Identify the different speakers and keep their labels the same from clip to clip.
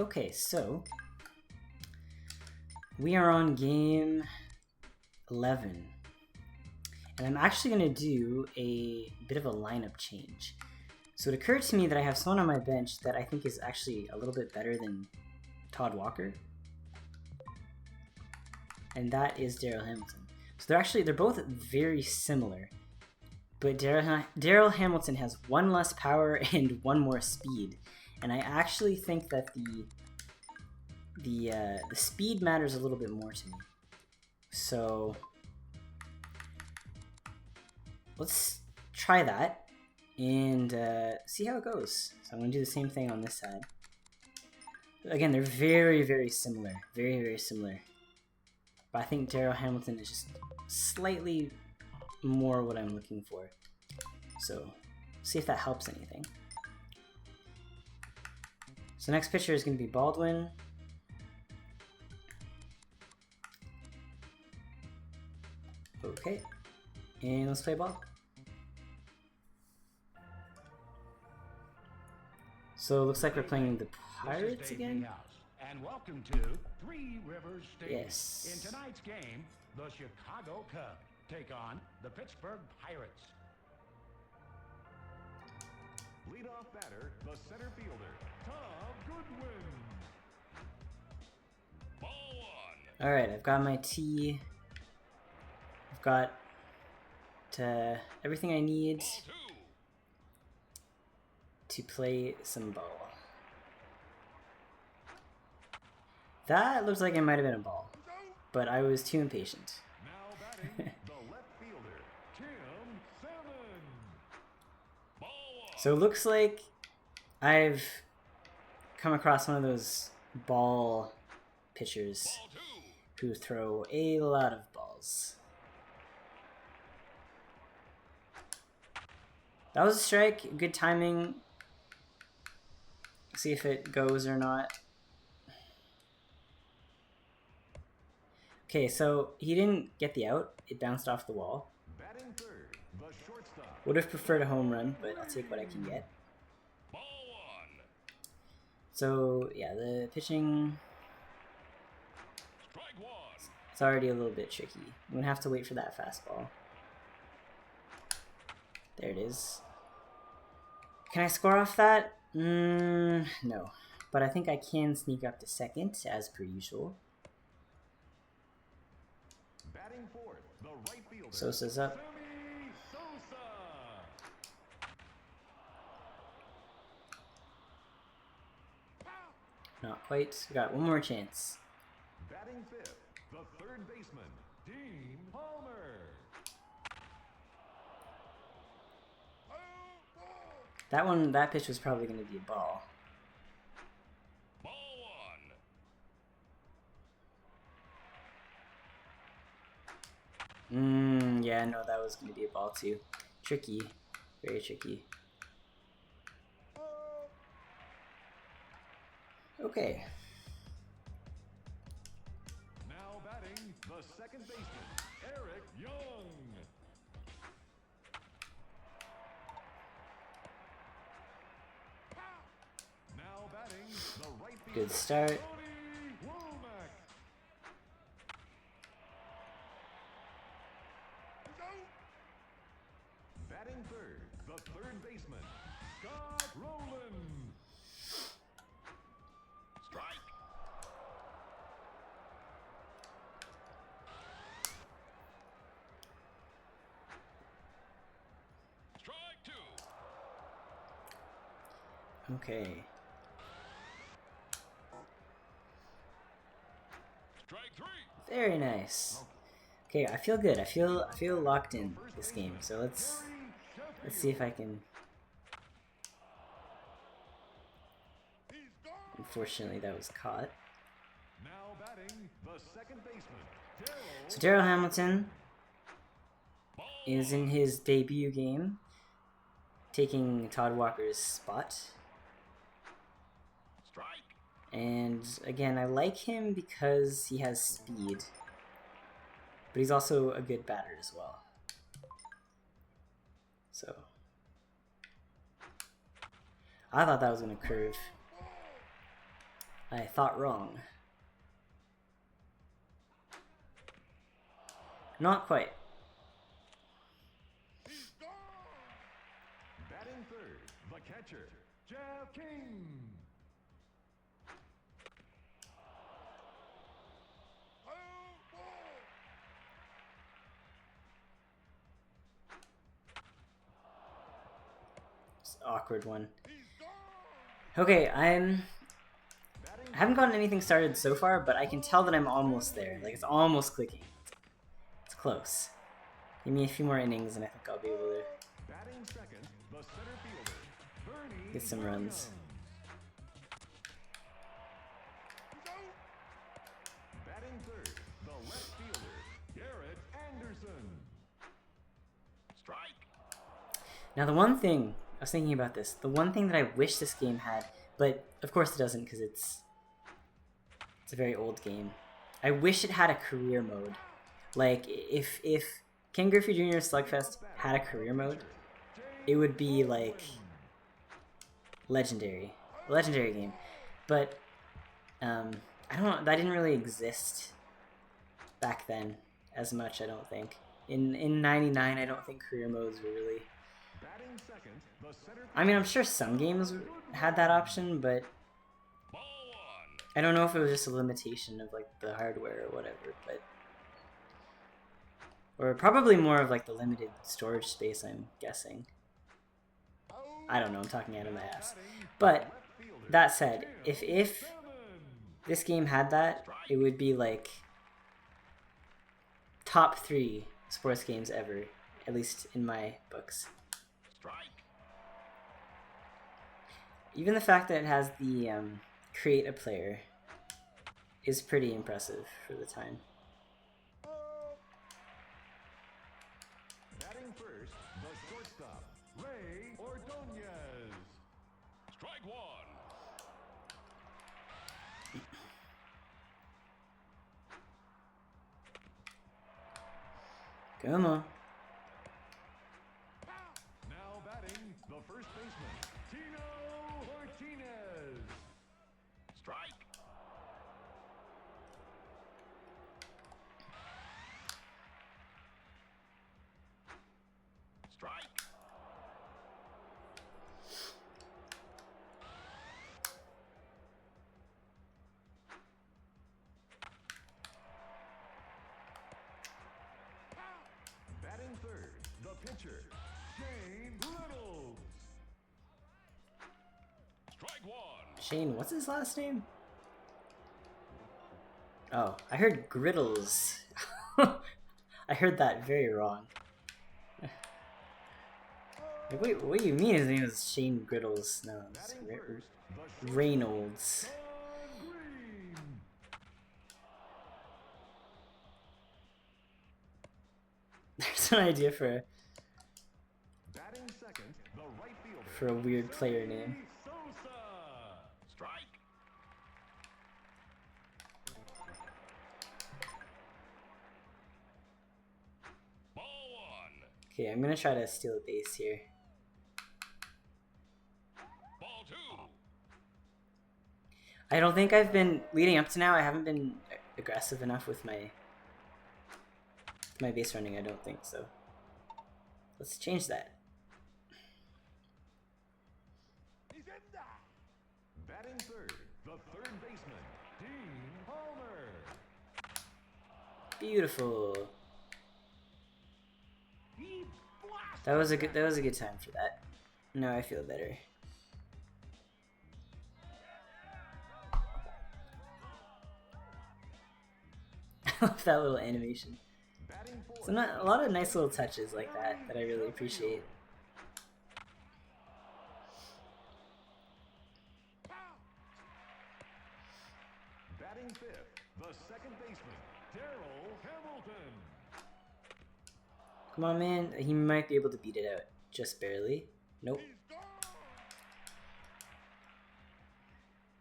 Speaker 1: Okay, so we are on game 11, and I'm actually going to do a bit of a lineup change. So it occurred to me that I have someone on my bench that I think is actually a little bit better than Todd Walker, and that is Daryl Hamilton. So they're both very similar, but Daryl Hamilton has one less power and one more speed, and I actually think that the speed matters a little bit more to me. So let's try that and see how it goes. So I'm going to do the same thing on this side. Again, they're very, very similar. Very, very similar. But I think Daryl Hamilton is just slightly more what I'm looking for. So see if that helps anything. So next pitcher is going to be Baldwin. Okay. And let's play ball. So it looks like we're playing the Pirates again.
Speaker 2: And welcome to Three Rivers Stadium.
Speaker 1: Yes.
Speaker 2: In tonight's game, the Chicago Cubs take on the Pittsburgh Pirates. Leadoff batter, the center fielder, Tom Goodwin. Ball one.
Speaker 1: All right, I've got my tee. I've got everything I need to play some ball. That looks like it might have been a ball, but I was too impatient.
Speaker 2: Now batting, the left fielder, Tim Salmon. Ball one.
Speaker 1: So it looks like I've come across one of those ball pitchers who throw a lot of balls. That was a strike. Good timing. See if it goes or not. Okay, so he didn't get the out. It bounced off the wall.
Speaker 2: Batting third, the shortstop.
Speaker 1: Would have preferred a home run, but I'll take what I can get.
Speaker 2: Ball one.
Speaker 1: So, yeah, the pitching,
Speaker 2: Strike one.
Speaker 1: it's already a little bit tricky. I'm going to have to wait for that fastball. There it is. Can I score off that? No. But I think I can sneak up to second, as per usual.
Speaker 2: Batting fourth, the right fielder.
Speaker 1: Sosa's up.
Speaker 2: Sammy Sosa.
Speaker 1: Not quite. We got one more chance.
Speaker 2: Batting fifth, the third baseman, Dean Palmer.
Speaker 1: That pitch was probably going to be a ball.
Speaker 2: Ball one.
Speaker 1: Yeah, no, that was going to be a ball too. Tricky. Very tricky. Okay.
Speaker 2: Now batting, the second baseman, Eric Young. Now batting, the right fielder,
Speaker 1: Good start.
Speaker 2: Cody Womack. Batting third, the third baseman, Scott Rowland. Strike. Strike two.
Speaker 1: Okay.
Speaker 2: Strike three.
Speaker 1: Very nice. Okay, I feel good. I feel locked in this game. So let's see if I can. Unfortunately, that was caught.
Speaker 2: Now batting, the second baseman,
Speaker 1: So Daryl Hamilton is in his debut game, taking Todd Walker's spot.
Speaker 2: Strike.
Speaker 1: And again, I like him because he has speed, but he's also a good batter as well. So I thought that was going to curve. I thought wrong. Not quite.
Speaker 2: Batting third, the catcher, Jeff King.
Speaker 1: It's an awkward one. Okay, I haven't gotten anything started so far, but I can tell that I'm almost there. Like, it's almost clicking. It's close. Give me a few more innings and I think I'll be able to
Speaker 2: Batting second, the center fielder, Bernie
Speaker 1: get some runs.
Speaker 2: Batting third, the left fielder, Garrett Anderson. Strike.
Speaker 1: Now the one thing, I was thinking about this, the one thing that I wish this game had, but of course it doesn't because it's a very old game. I wish it had a career mode. Like, if Ken Griffey Jr. Slugfest had a career mode, it would be like legendary game. But I don't know, that didn't really exist back then as much. I don't think in '99 I don't think career modes were really. I mean, I'm sure some games had that option, but I don't know if it was just a limitation of like the hardware or whatever, but or probably more of like the limited storage space, I'm guessing. I don't know, I'm talking out of my ass. But that said, if this game had that, it would be like top 3 sports games ever, at least in my books. Even the fact that it has the create a player is pretty impressive for the time.
Speaker 2: Batting first, the shortstop, Ray Ordonez. Strike one.
Speaker 1: Come on.
Speaker 2: Now batting, the first baseman, Tino Martinez. Strike. Strike. Batting third, the pitcher, Shane Littles. Strike one.
Speaker 1: Shane, what's his last name? Oh, I heard Griddles. I heard that very wrong. Like, wait, what do you mean his name is Shane Griddles? No, it's Reynolds. There's an idea for a weird player name.
Speaker 2: Strike. Ball one.
Speaker 1: Okay, I'm gonna try to steal a base here.
Speaker 2: Ball two.
Speaker 1: I don't think I've been, leading up to now, I haven't been aggressive enough with my base running, I don't think so. Let's change that.
Speaker 2: Batting third, the third baseman, Dean Palmer.
Speaker 1: Beautiful. That was a good time for that. Now I feel better. I love that little animation. So a lot of nice little touches like that I really appreciate.
Speaker 2: Batting fifth, the second baseman, Darryl Hamilton.
Speaker 1: Come on, man. He might be able to beat it out. Just barely. Nope.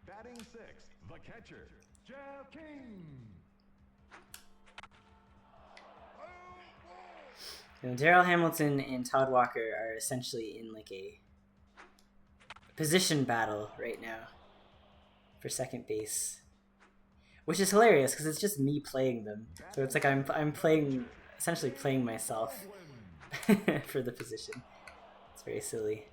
Speaker 2: Batting sixth, the catcher, Jeff King.
Speaker 1: Darryl Hamilton and Todd Walker are essentially in like a position battle right now. for second base, which is hilarious because it's just me playing them. So it's like I'm playing, essentially playing myself for the position. It's very silly.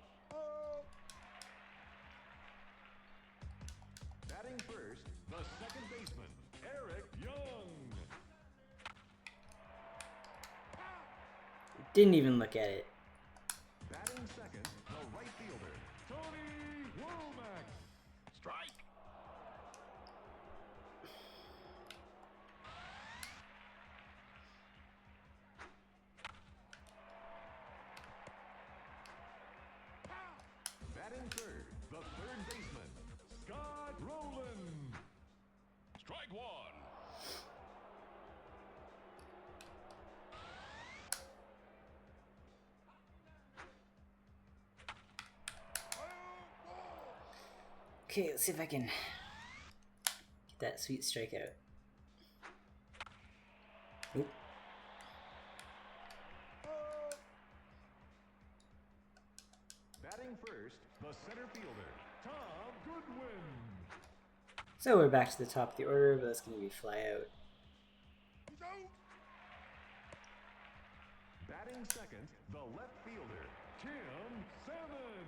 Speaker 2: Batting first, the second baseman, Eric Young.
Speaker 1: Didn't even look at it.
Speaker 2: Batting second, the right fielder, Tony Womack. Strike. Batting third, the third baseman, Scott Rowland. Strike one.
Speaker 1: Okay, let's see if I can get that sweet strikeout. Oop.
Speaker 2: Batting first, the center fielder, Tom Goodwin.
Speaker 1: So we're back to the top of the order, but that's going to be fly out.
Speaker 2: Batting second, the left fielder, Tim Salmon.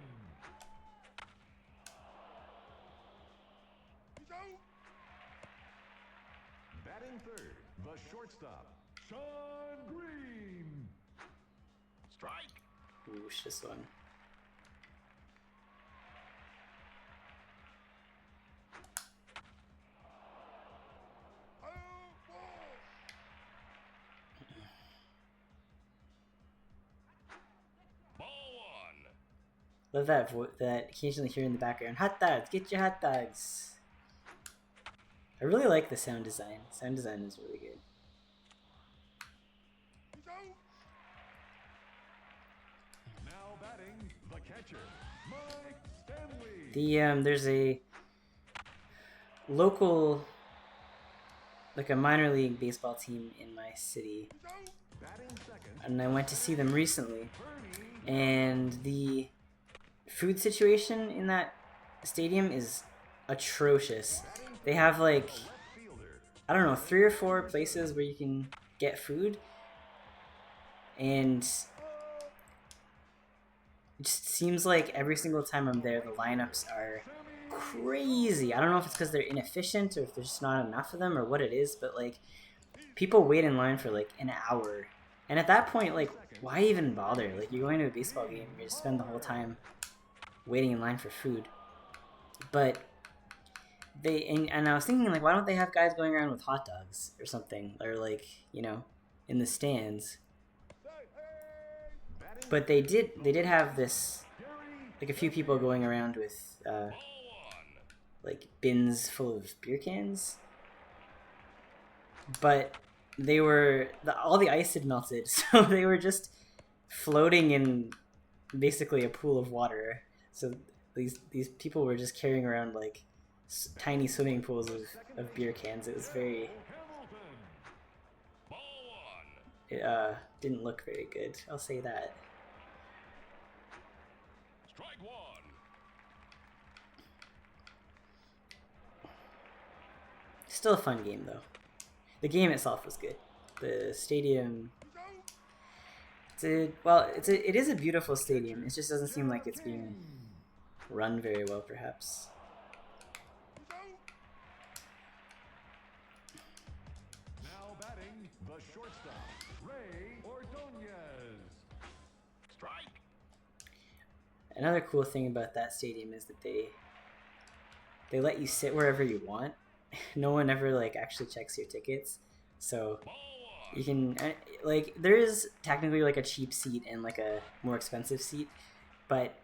Speaker 2: Batting third, the shortstop, Sean Green. Strike.
Speaker 1: Whoosh, this one.
Speaker 2: Ball one.
Speaker 1: Love that that occasionally hear in the background. Hot dogs, get your hot dogs. I really like the sound design. Sound design is really good.
Speaker 2: Now batting, the catcher, Mike Stanley.
Speaker 1: There's a local, like a minor league baseball team in my city,
Speaker 2: Batting second,
Speaker 1: and I went to see them recently.
Speaker 2: Bernie.
Speaker 1: And the food situation in that stadium is atrocious. They have like,
Speaker 2: Left fielder,
Speaker 1: I don't know, 3 or 4 places where you can get food, and it just seems like every single time I'm there, the lineups are crazy. I don't know if it's because they're inefficient or if there's just not enough of them or what it is, but like people wait in line for like an hour, and at that point, like, why even bother? Like, you're going to a baseball game, you just spend the whole time waiting in line for food. But they and I was thinking, like, why don't they have guys going around with hot dogs or something, or like, you know, in the stands? But they did have this, like, a few people going around with like bins full of beer cans, but they were all the ice had melted, so they were just floating in basically a pool of water. So these people were just carrying around like tiny swimming pools of beer cans. It was very, it didn't look very good, I'll say that.
Speaker 2: Strike one.
Speaker 1: Still a fun game though. The game itself was good. The stadium, it is a beautiful stadium. It just doesn't seem like it's being run very well, perhaps.
Speaker 2: Now batting, the shortstop, Ray Ordonez. Strike.
Speaker 1: Another cool thing about that stadium is that they let you sit wherever you want. No one ever like actually checks your tickets, so you can like, there is technically like a cheap seat and like a more expensive seat, but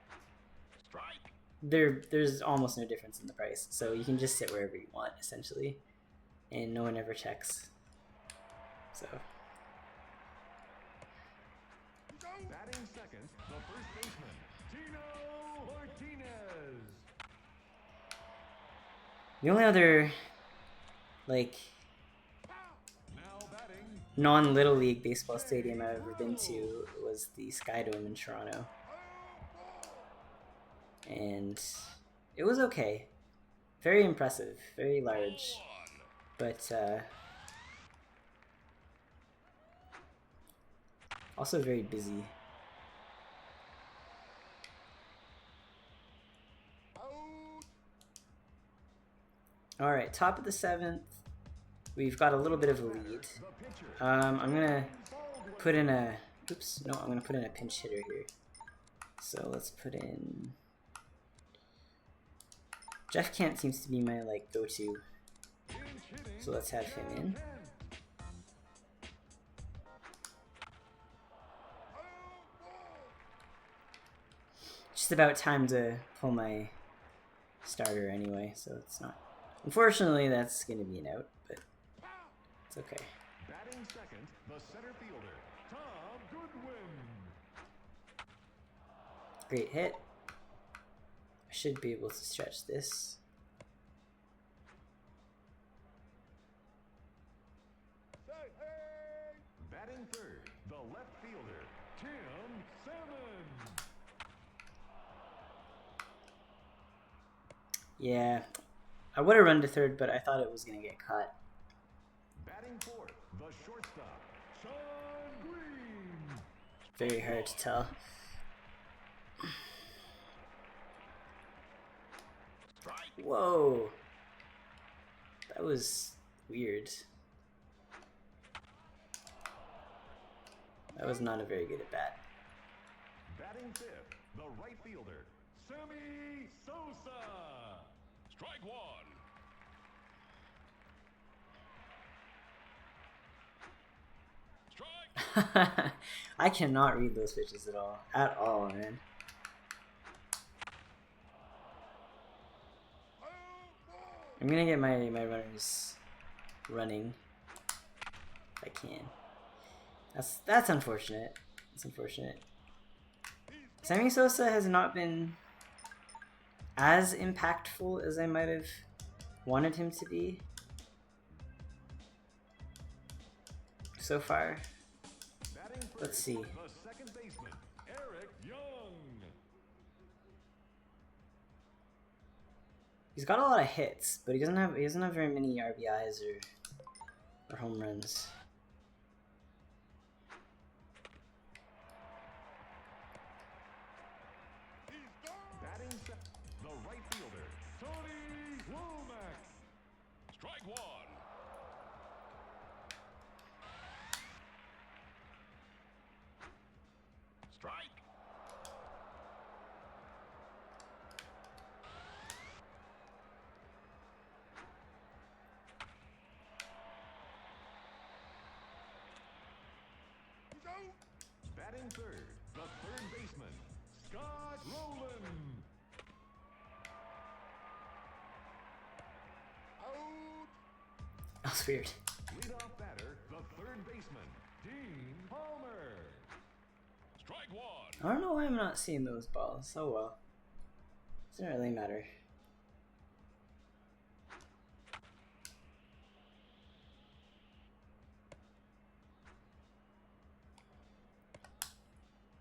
Speaker 2: Strike.
Speaker 1: there's almost no difference in the price, so you can just sit wherever you want essentially, and no one ever checks. So
Speaker 2: Batting second, the first baseman, Tino Martinez.
Speaker 1: the only other like
Speaker 2: Now batting,
Speaker 1: non-Little League baseball stadium I've ever been to was the Skydome in Toronto, and it was okay. Very impressive, very large, but also very busy. Alright, top of the 7th. We've got a little bit of a lead. I'm gonna put in a... Oops, no, I'm gonna put in a pinch hitter here. So let's put in... Jeff Kent seems to be my, like, go-to. So let's have him in. Just about time to pull my starter anyway, so it's not... Unfortunately, that's going to be an out, but it's okay.
Speaker 2: Batting second, the center fielder, Tom Goodwin.
Speaker 1: Great hit. I should be able to stretch this.
Speaker 2: Batting third, the left fielder, Tim Salmon.
Speaker 1: Yeah, I would have run to third, but I thought it was going to get caught.
Speaker 2: Batting fourth, the shortstop, Sean Green.
Speaker 1: Very hard to tell. Whoa. That was weird. That was not a very good at bat.
Speaker 2: Batting fifth, the right fielder, Sammy Sosa. Strike one. Strike.
Speaker 1: I cannot read those pitches at all, man. I'm gonna get my runners running if I can. That's unfortunate. That's unfortunate. Sammy Sosa has not been as impactful as I might have wanted him to be so far. Let's see.
Speaker 2: The second baseman, Eric Young.
Speaker 1: He's got a lot of hits, but he doesn't have very many RBIs or home runs.
Speaker 2: Batting second, the right fielder, Tony Womack. Strike one. Strike. Batting third, the third baseman, Scott Rowland. Out.
Speaker 1: That was weird.
Speaker 2: Leadoff batter, the third baseman, Dean Palmer. Strike one.
Speaker 1: I don't know why I'm not seeing those balls. Oh well. Doesn't really matter.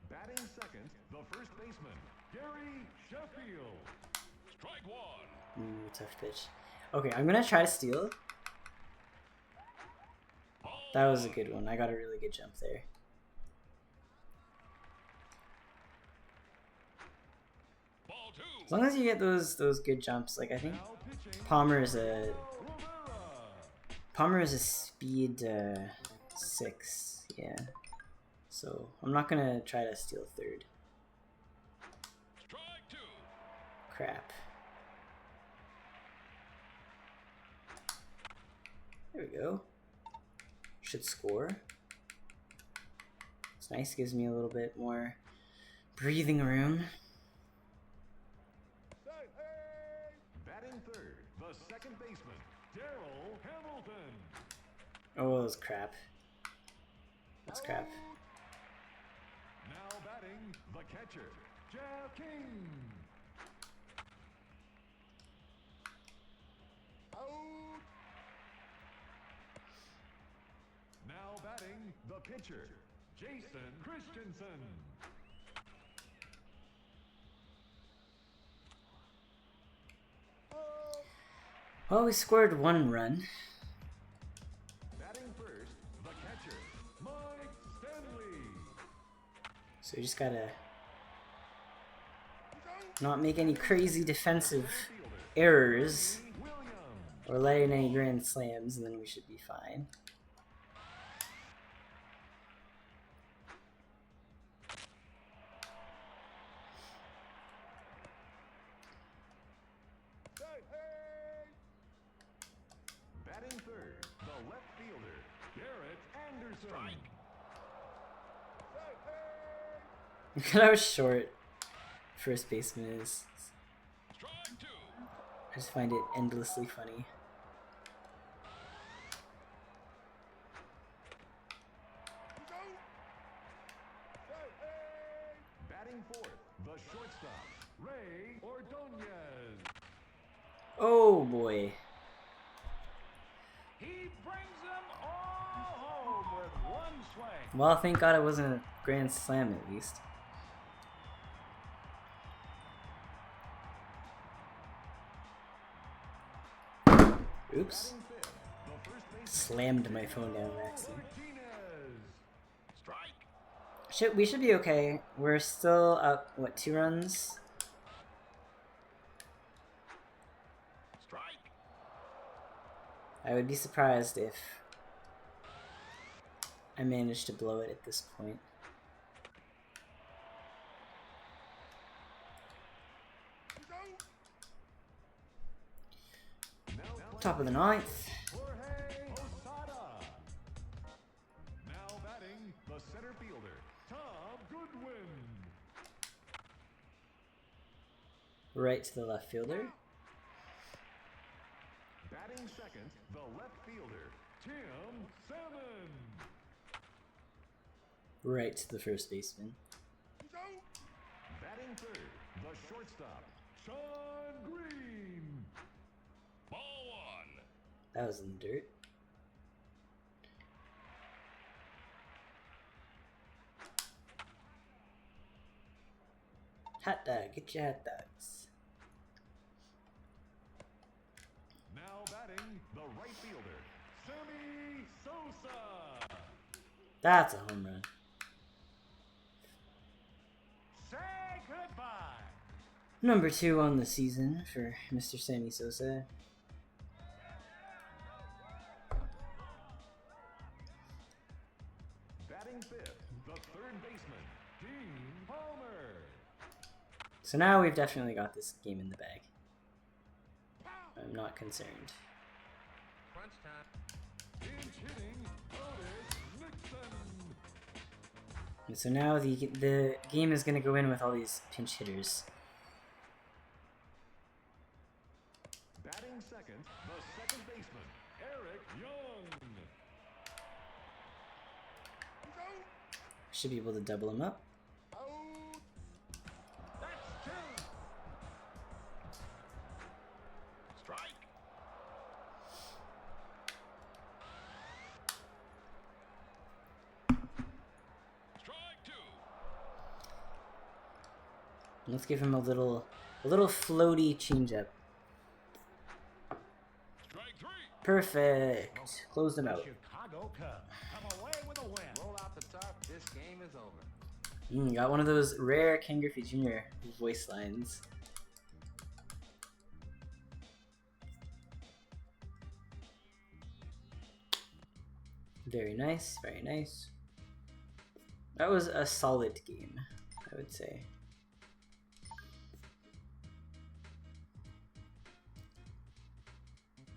Speaker 2: Batting second, the first baseman, Gary Sheffield. Strike one.
Speaker 1: Ooh, tough pitch. Okay, I'm gonna try to steal. That was a good one. I got a really good jump there.
Speaker 2: Ball two.
Speaker 1: As long as you get those good jumps, like I think
Speaker 2: Now pitching,
Speaker 1: Palmer is a
Speaker 2: Rivera.
Speaker 1: speed 6, yeah. So I'm not gonna try to steal third.
Speaker 2: Strike two.
Speaker 1: Crap. There we go. Should score. It's nice, gives me a little bit more breathing room.
Speaker 2: Batting third, the second baseman, Darryl Hamilton.
Speaker 1: Oh, that was crap. That's crap.
Speaker 2: Now batting, the catcher, Jeff King. Out. Now batting, the pitcher, Jason Christensen.
Speaker 1: Well, we scored 1 run.
Speaker 2: Batting first, the catcher, Mike Stanley.
Speaker 1: So we just gotta not make any crazy defensive errors or let in any grand slams, and then we should be fine.
Speaker 2: Batting third, the left fielder, Garrett Anderson.
Speaker 1: Look at how short first baseman is. I just find it endlessly funny.
Speaker 2: Batting fourth, the shortstop, Ray Ordonez.
Speaker 1: Oh boy.
Speaker 2: He brings them all home with one swing.
Speaker 1: Well, thank God it wasn't a grand slam at least. Oops. Slammed my phone down by accident. We should be okay. We're still up, what, 2 runs? I would be surprised if I managed to blow it at this point. Top of the 9th.
Speaker 2: Now batting, the center fielder, Tom Goodwin.
Speaker 1: Right to the left fielder.
Speaker 2: Batting second, the left fielder, Tim Salmon.
Speaker 1: Right to the first baseman.
Speaker 2: Batting third, the shortstop, Sean Green. Ball one.
Speaker 1: That was in the dirt. Hot dog, get your hot dogs.
Speaker 2: Now batting, the right fielder, Sammy Sosa.
Speaker 1: That's a home run.
Speaker 2: Say goodbye.
Speaker 1: Number 2 on the season for Mr. Sammy Sosa.
Speaker 2: Batting fifth, the third baseman, Dean Palmer.
Speaker 1: So now we've definitely got this game in the bag. I'm not concerned.
Speaker 2: Crunch time. Pinch hitting, Otis Nixon.
Speaker 1: And so now the game is going to go in with all these pinch hitters.
Speaker 2: Batting second, the second baseman, Eric Young.
Speaker 1: Should be able to double him up.
Speaker 2: That's 2. Strike. Strike 2.
Speaker 1: Let's give him a little floaty changeup.
Speaker 2: Strike 3.
Speaker 1: Perfect. Close them out.
Speaker 2: Chicago Cubs come away with a win. Roll out the top. This game is over.
Speaker 1: Got one of those rare Ken Griffey Jr. voice lines. Very nice, very nice. That was a solid game, I would say.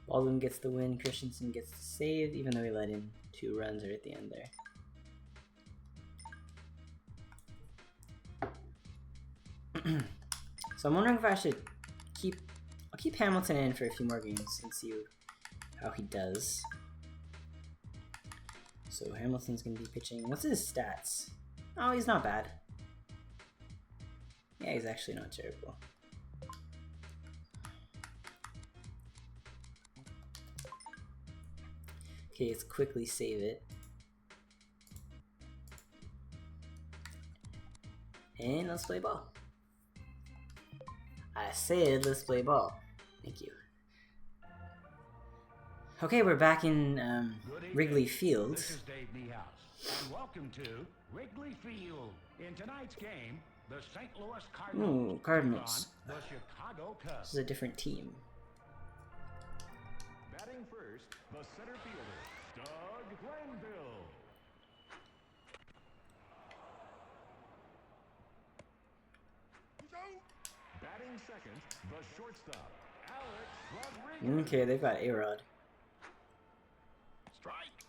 Speaker 1: Baldwin gets the win, Christensen gets the save, even though he let in 2 runs right at the end there. So I'm wondering if I should I'll keep Hamilton in for a few more games and see how he does. So Hamilton's gonna be pitching. What's his stats? Oh, he's not bad. Yeah, he's actually not terrible. Okay, let's quickly save it. And let's play ball. I said let's play ball. Thank you. Okay, we're back in
Speaker 2: Good evening.
Speaker 1: Wrigley Field.
Speaker 2: This is Dave Niehaus, and welcome to Wrigley Field. In tonight's game, the St. Louis Cardinals
Speaker 1: Ooh, Cardinals.
Speaker 2: take on the Chicago
Speaker 1: This
Speaker 2: Cubs.
Speaker 1: is a different team.
Speaker 2: Batting first, the center fielder, Doug Glanville. Batting second, the shortstop, Alex Rodriguez.
Speaker 1: Okay, they've got A-Rod.
Speaker 2: Strike.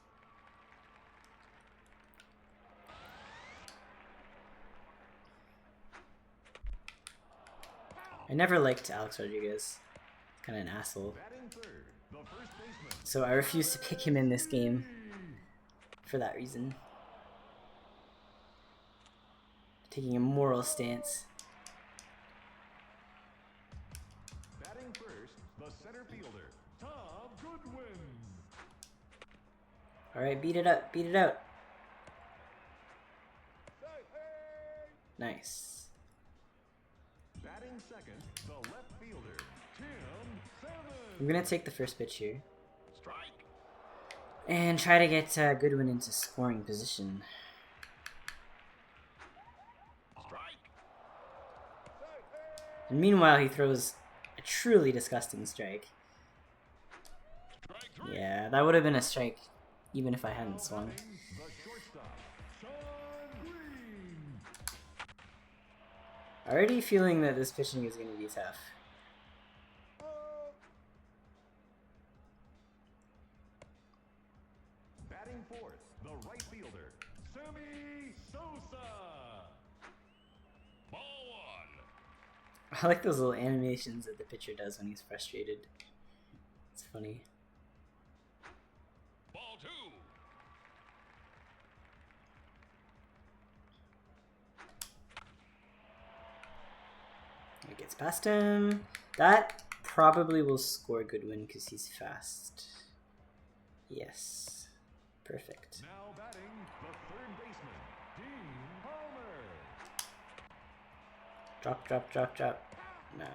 Speaker 1: I never liked Alex Rodriguez. Kind of an asshole.
Speaker 2: Batting third, the first baseman.
Speaker 1: So I refuse to pick him in this game for that reason. Taking a moral stance.
Speaker 2: Batting first, the center fielder, Tom Goodwin.
Speaker 1: Alright, beat it up, beat it out. Nice.
Speaker 2: Batting second, the left fielder, Tim Salmon.
Speaker 1: I'm gonna take the first pitch here.
Speaker 2: Strike.
Speaker 1: And try to get Goodwin into scoring position.
Speaker 2: Strike.
Speaker 1: And meanwhile, he throws a truly disgusting strike.
Speaker 2: Strike three.
Speaker 1: Yeah, that would have been a strike, even if I hadn't swung.
Speaker 2: Batting the shortstop, Sean Green.
Speaker 1: Already feeling that this pitching is going to be tough.
Speaker 2: Batting fourth, the right fielder, Sammy Sosa. Ball one.
Speaker 1: I like those little animations that the pitcher does when he's frustrated. It's funny.
Speaker 2: Ball two.
Speaker 1: It gets past him. That probably will score Goodwin because he's fast. Yes. Perfect.
Speaker 2: Now batting the third baseman, Dean Palmer.
Speaker 1: Drop, drop, drop, drop. Nah.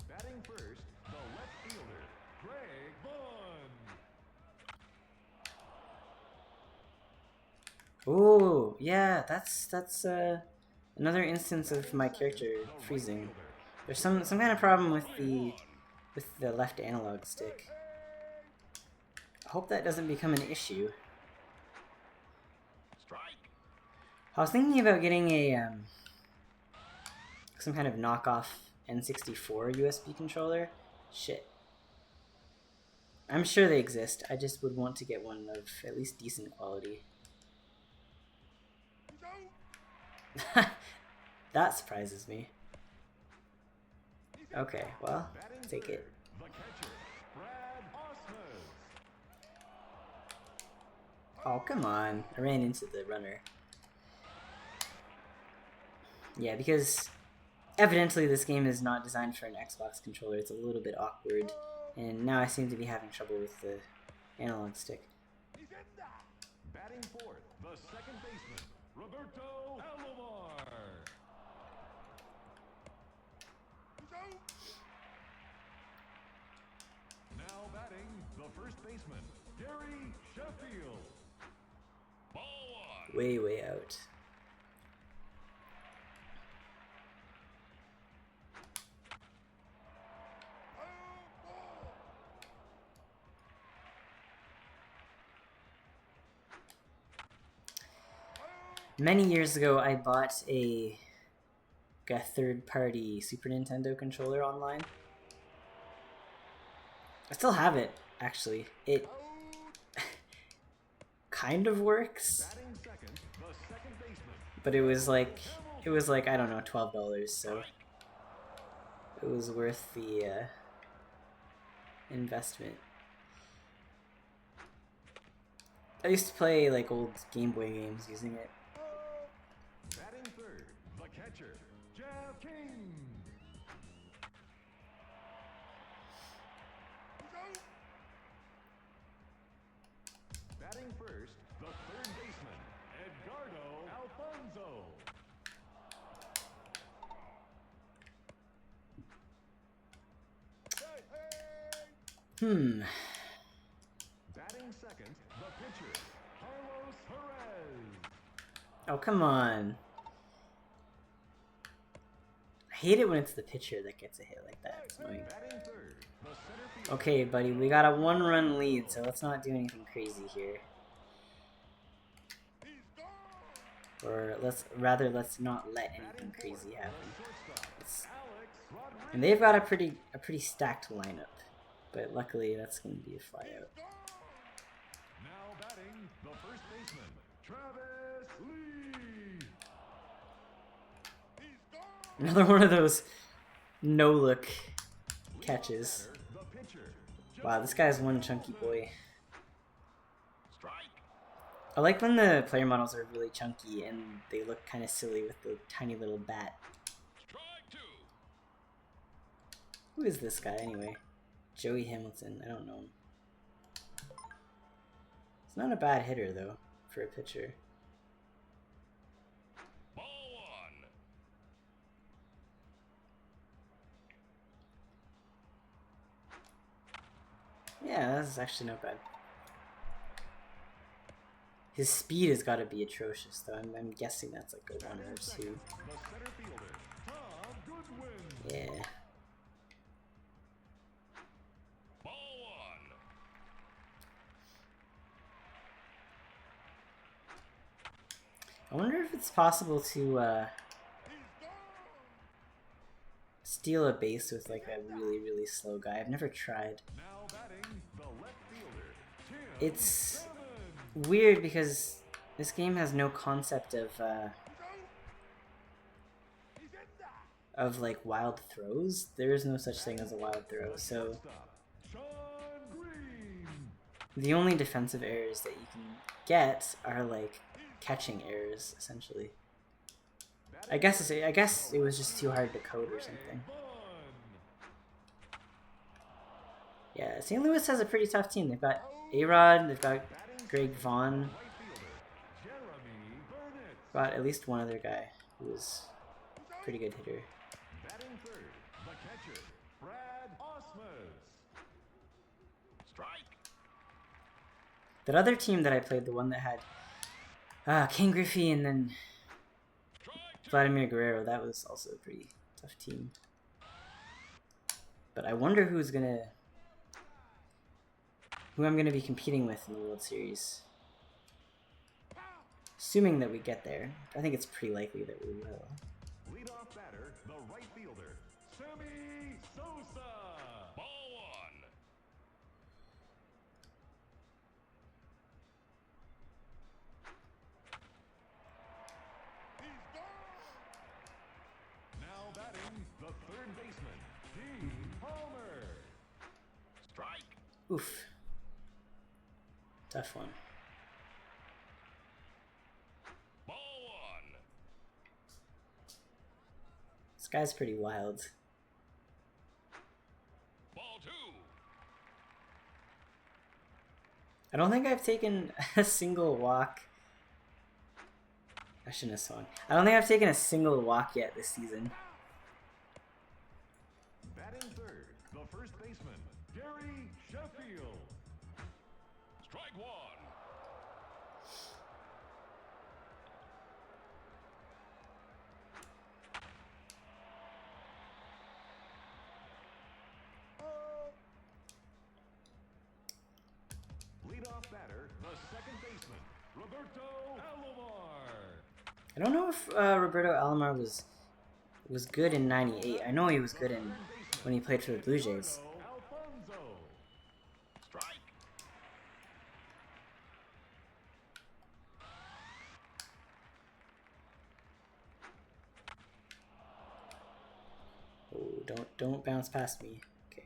Speaker 2: Batting first, the left fielder, Greg Vaughn.
Speaker 1: Ooh, yeah, that's another instance of my character freezing. There's some kind of problem with the left analog stick. I hope that doesn't become an issue.
Speaker 2: Strike.
Speaker 1: I was thinking about getting a some kind of knockoff N64 USB controller. Shit. I'm sure they exist. I just would want to get one of at least decent quality. That surprises me. Okay, well, take it.
Speaker 2: The catcher, Brad Osmus.
Speaker 1: Oh, come on. I ran into the runner. Yeah, because evidently this game is not designed for an Xbox controller. It's a little bit awkward. And now I seem to be having trouble with the analog stick.
Speaker 2: Batting fourth, the second baseman, Roberto Alomar. Now batting the first baseman, Gary Sheffield. Ball one.
Speaker 1: Way, way out. Many years ago, I bought a third-party Super Nintendo controller online. I still have it, actually. It kind of works,
Speaker 2: Batting second, the second baseman.
Speaker 1: but it was like I don't know, $12, so it was worth the investment. I used to play like old Game Boy games using it.
Speaker 2: Batting third, the catcher, Jeff King. Batting first, the third baseman, Edgardo Alfonso. Batting second, the pitcher, Carlos Perez.
Speaker 1: Oh, come on. I hate it when it's the pitcher that gets a hit like that. It's annoying.
Speaker 2: Batting third, the center fielder.
Speaker 1: Okay, buddy, we got a 1-run lead, so let's not do anything crazy here. Or let's not let anything crazy happen. And they've got a pretty stacked lineup, but luckily that's going to be a flyout.
Speaker 2: Now batting, the first baseman, Travis Lee.
Speaker 1: Another one of those no-look catches.
Speaker 2: The pitcher,
Speaker 1: Wow, this guy's one chunky boy.
Speaker 2: strike.
Speaker 1: I like when the player models are really chunky and they look kind of silly with the tiny little bat.
Speaker 2: Strike two.
Speaker 1: Who is this guy anyway? Joey Hamilton. I don't know him. He's not a bad hitter though for a pitcher.
Speaker 2: Ball one.
Speaker 1: Yeah, that's actually not bad. His speed has got to be atrocious though. I'm guessing that's like a 1 or 2.
Speaker 2: The center fielder, Tom Goodwin.
Speaker 1: Yeah.
Speaker 2: Ball one.
Speaker 1: I wonder if it's possible to steal a base with like a really slow guy. I've never tried.
Speaker 2: Now batting, the left fielder, Tim
Speaker 1: It's
Speaker 2: Salmon.
Speaker 1: weird because this game has no concept of like wild throws. There is no such thing as a wild throw. So
Speaker 2: Stop. Sean Green.
Speaker 1: the only defensive errors that you can get are like catching errors essentially. I guess it was just too hard to code or something. Yeah, St. Louis has a pretty tough team. They've got A-Rod, they've got Greg Vaughn,
Speaker 2: Right fielder, Jeremy Burnett.
Speaker 1: got at least one other guy who is a pretty good hitter.
Speaker 2: Batting third, the catcher, Brad Osmus. Strike.
Speaker 1: That other team that I played, the one that had King Griffey and then Vladimir Guerrero, that was also a pretty tough team. But I wonder who I'm gonna be competing with in the World Series. Assuming that we get there. I think it's pretty likely that we will.
Speaker 2: Leadoff batter, the right fielder, Sammy Sosa. Ball one. Now batting, the third baseman, Dean Palmer. Strike.
Speaker 1: Oof. Tough one.
Speaker 2: Ball one.
Speaker 1: This guy's pretty wild.
Speaker 2: Ball two.
Speaker 1: I don't think I've taken a single walk. I shouldn't have swung. I don't think I've taken a single walk yet this season.
Speaker 2: Batting third, the first baseman, Gary Sheffield. Strike one. Leadoff batter, the second baseman, Roberto Alomar.
Speaker 1: I don't know if Roberto Alomar was good in '98. I know he was good in when he played for the Blue Jays.
Speaker 2: Alfonso. Strike.
Speaker 1: Oh, don't bounce past me. Okay.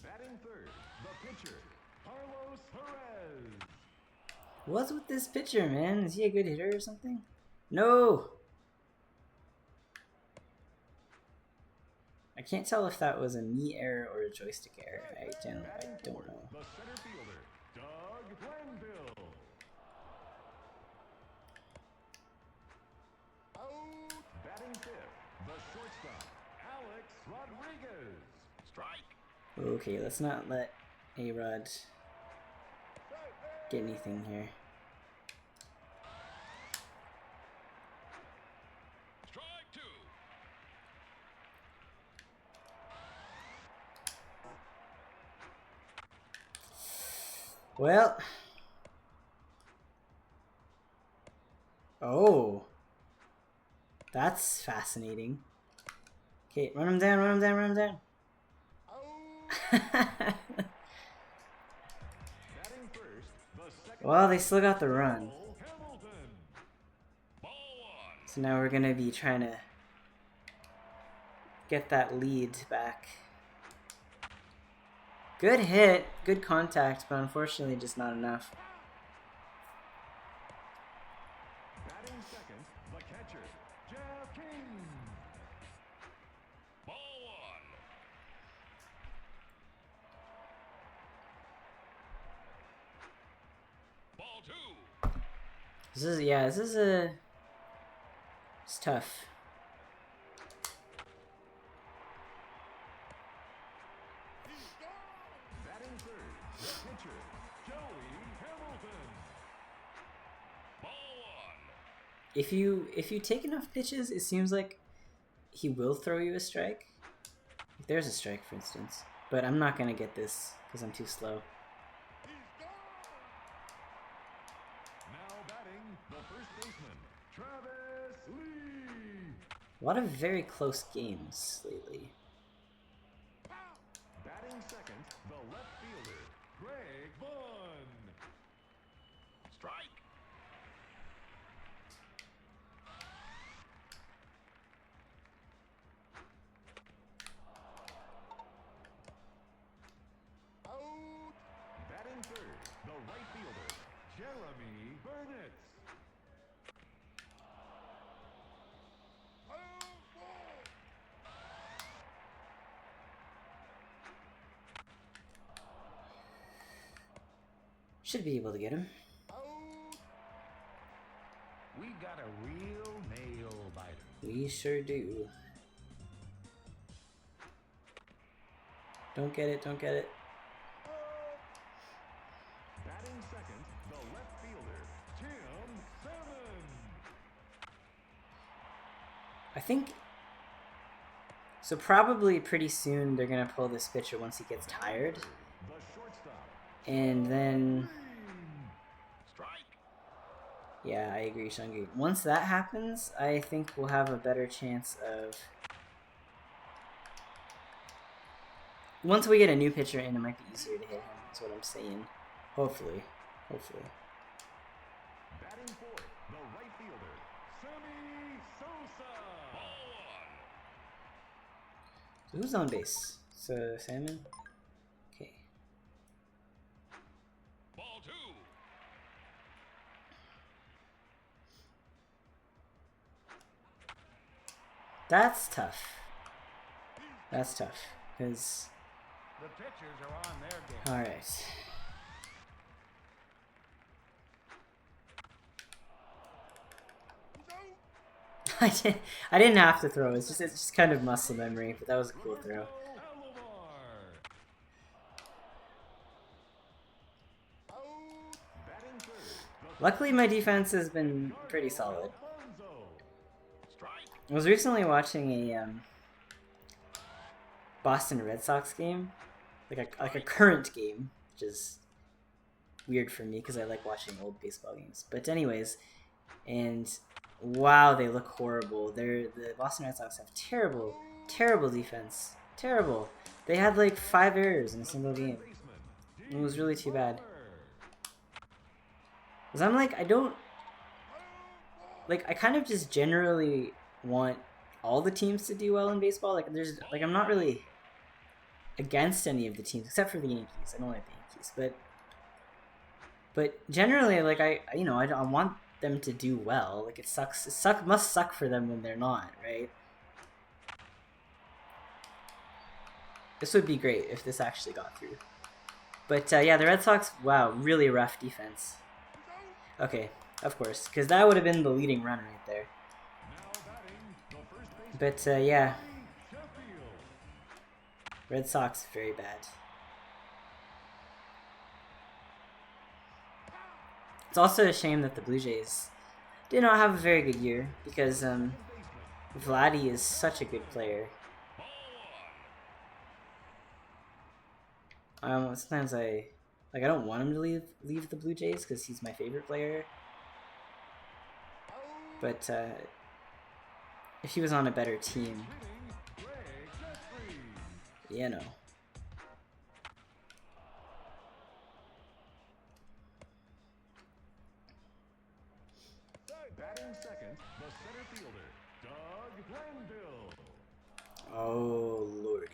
Speaker 2: Batting third, the pitcher, Carlos Perez.
Speaker 1: What's with this pitcher, man? Is he a good hitter or something? No! I can't tell if that was a me error or a joystick error. I don't know.
Speaker 2: The center fielder, Doug Glanville. Batting fifth, the shortstop, Alex Rodriguez. Strike.
Speaker 1: Okay, let's not let A-Rod get anything here.
Speaker 2: Strike two.
Speaker 1: Well. Oh. That's fascinating. Okay, run him down, run him down, run him down.
Speaker 2: Batting first, the second
Speaker 1: Well, they still got the run.
Speaker 2: Hamilton. Ball one.
Speaker 1: So now we're going to be trying to get that lead back. Good hit, good contact, but unfortunately just not enough.
Speaker 2: Batting second, the catcher, Jeff King. Ball one. Ball two.
Speaker 1: This is, yeah, this is a... It's tough.
Speaker 2: Batting third, the pitcher, Joey Hamilton. Ball one.
Speaker 1: If you take enough pitches, it seems like he will throw you a strike. If there's a strike, for instance. But I'm not going to get this because I'm too slow.
Speaker 2: Now batting, the first baseman, Travis Lee.
Speaker 1: A lot of very close games lately.
Speaker 2: Batting second, the left fielder, Greg Vaughn. Strike. Out. Batting third, the right fielder, Jeremy Burnett.
Speaker 1: Should be able to get him.
Speaker 2: We got a real nail biter.
Speaker 1: We sure do. Don't get it, don't get it.
Speaker 2: Batting second, the left fielder, Tim Salmon.
Speaker 1: I think... So probably pretty soon they're going to pull this pitcher once he gets tired.
Speaker 2: The shortstop,
Speaker 1: And then...
Speaker 2: strike.
Speaker 1: Yeah, I agree, Shungi. Once that happens, I think we'll have a better chance of... Once we get a new pitcher in, it might be easier to hit him, is what I'm saying. Hopefully. Hopefully.
Speaker 2: Batting fourth, the right fielder, Sammy Sosa. Ball one.
Speaker 1: Who's on base? So, Salmon? Okay.
Speaker 2: Ball two.
Speaker 1: That's tough. That's tough. Because...
Speaker 2: The pitchers are on their game.
Speaker 1: Alright. I didn't have to throw. It's just kind of muscle memory, but that was a cool throw. Luckily, my defense has been pretty solid. I was recently watching a Boston Red Sox game, like a current game, which is weird for me because I like watching old baseball games. But anyways, and wow, they look horrible. The Boston Red Sox have terrible defense. Terrible. They had like 5 errors in a single game. It was really too bad. Because I'm like, I don't... Like, I kind of just generally want all the teams to do well in baseball. Like, I'm not really against any of the teams, except for the Yankees. I don't like the Yankees. But generally, like, I want them to do well. Like, it must suck for them when they're not, right? This would be great if this actually got through. But yeah, the Red Sox, wow, really rough defense. Okay, of course, because that would have been the leading run right there. But yeah. Red Sox, very bad. It's also a shame that the Blue Jays did not have a very good year because Vladdy is such a good player. Sometimes I don't want him to leave the Blue Jays because he's my favorite player. But if he was on a better team, you know.
Speaker 2: Batting second, the center fielder, Doug Glanville.
Speaker 1: Oh lordy.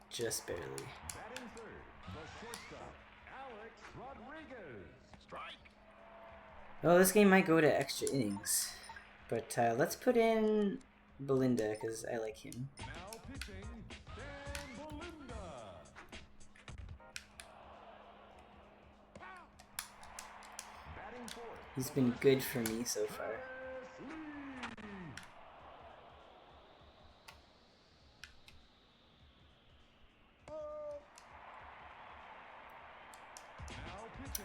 Speaker 1: Just barely.
Speaker 2: Batting third, the shortstop, Alex Rodriguez. Strike.
Speaker 1: Well, this game might go to extra innings. But let's put in Belinda because I like him.
Speaker 2: Now pitching, Dan Belinda. Batting fourth,
Speaker 1: He's been good for me so far.